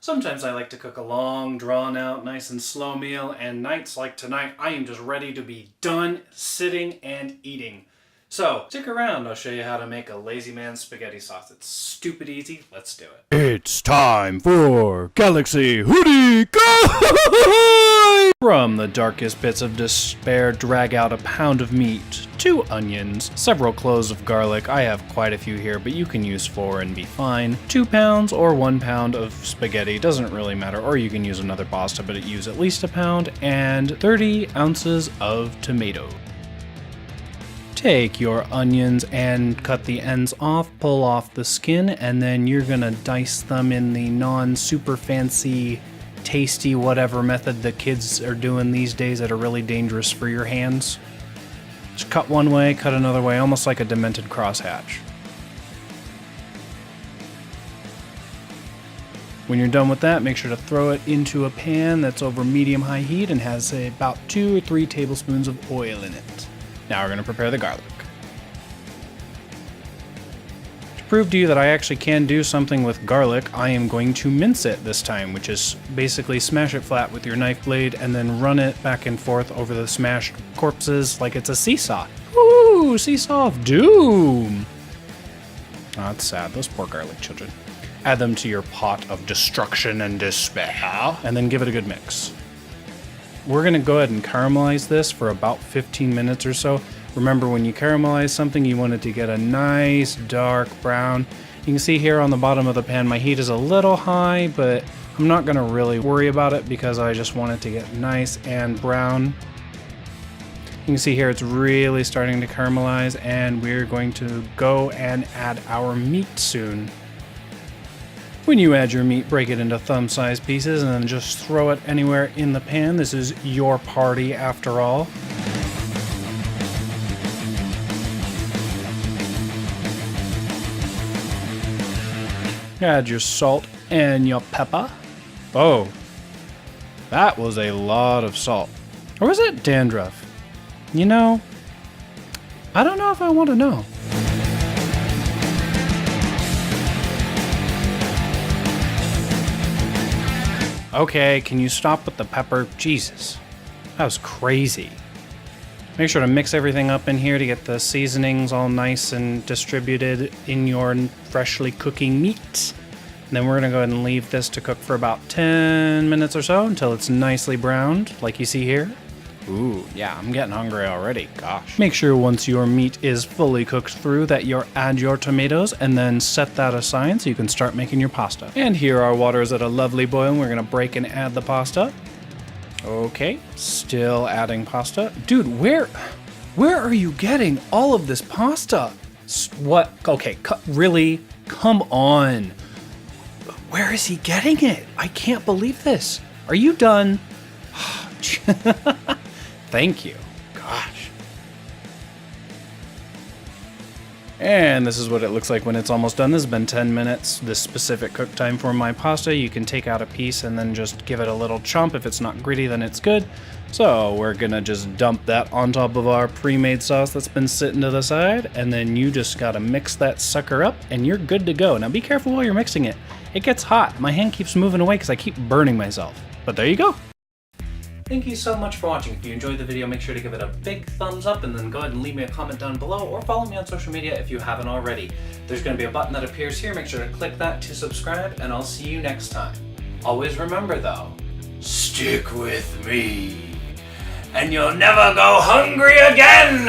Sometimes I like to cook a long, drawn-out, nice and slow meal, and nights like tonight, I am just ready to be done sitting and eating. So, stick around, I'll show you how to make a lazy man spaghetti sauce. It's stupid easy, let's do it. It's time for Galaxy Hoodie Guide! From the darkest pits of despair, drag out a pound of meat, 2 onions, several cloves of garlic. I have quite a few here, but you can use 4 and be fine. 2 pounds or 1 pound of spaghetti, doesn't really matter, or you can use another pasta, but use at least a pound, and 30 ounces of tomato. Take your onions and cut the ends off, pull off the skin, and then you're gonna dice them in the non-super fancy, tasty whatever method the kids are doing these days that are really dangerous for your hands. Just cut one way, cut another way, almost like a demented crosshatch. When you're done with that, make sure to throw it into a pan that's over medium-high heat and has about 2 or 3 tablespoons of oil in it. Now we're going to prepare the garlic. To prove to you that I actually can do something with garlic, I am going to mince it this time, which is basically smash it flat with your knife blade and then run it back and forth over the smashed corpses like it's a seesaw. Ooh, seesaw of doom! Oh, that's sad, those poor garlic children. Add them to your pot of destruction and despair, and then give it a good mix. We're going to go ahead and caramelize this for about 15 minutes or so. Remember, when you caramelize something, you want it to get a nice dark brown. You can see here on the bottom of the pan, my heat is a little high, but I'm not going to really worry about it because I just want it to get nice and brown. You can see here it's really starting to caramelize, and we're going to go and add our meat soon. When you add your meat, break it into thumb-sized pieces and then just throw it anywhere in the pan. This is your party after all. Add your salt and your pepper. Oh, that was a lot of salt. Or was it dandruff? You know, I don't know if I want to know. Okay, can you stop with the pepper? Jesus, that was crazy. Make sure to mix everything up in here to get the seasonings all nice and distributed in your freshly cooking meat. And then we're gonna go ahead and leave this to cook for about 10 minutes or so until it's nicely browned, like you see here. Ooh, yeah, I'm getting hungry already, gosh. Make sure once your meat is fully cooked through that you add your tomatoes and then set that aside so you can start making your pasta. And here our water is at a lovely boil and we're gonna break and add the pasta. Okay, still adding pasta. Dude, where are you getting all of this pasta? What? Okay, really? Come on. Where is he getting it? I can't believe this. Are you done? Thank you. Gosh. And this is what it looks like when it's almost done. This has been 10 minutes, this specific cook time for my pasta. You can take out a piece and then just give it a little chomp. If it's not gritty, then it's good. So we're gonna just dump that on top of our pre-made sauce that's been sitting to the side. And then you just gotta mix that sucker up and you're good to go. Now be careful while you're mixing it. It gets hot. My hand keeps moving away because I keep burning myself. But there you go. Thank you so much for watching. If you enjoyed the video, make sure to give it a big thumbs up and then go ahead and leave me a comment down below or follow me on social media if you haven't already. There's going to be a button that appears here. Make sure to click that to subscribe and I'll see you next time. Always remember though, stick with me and you'll never go hungry again!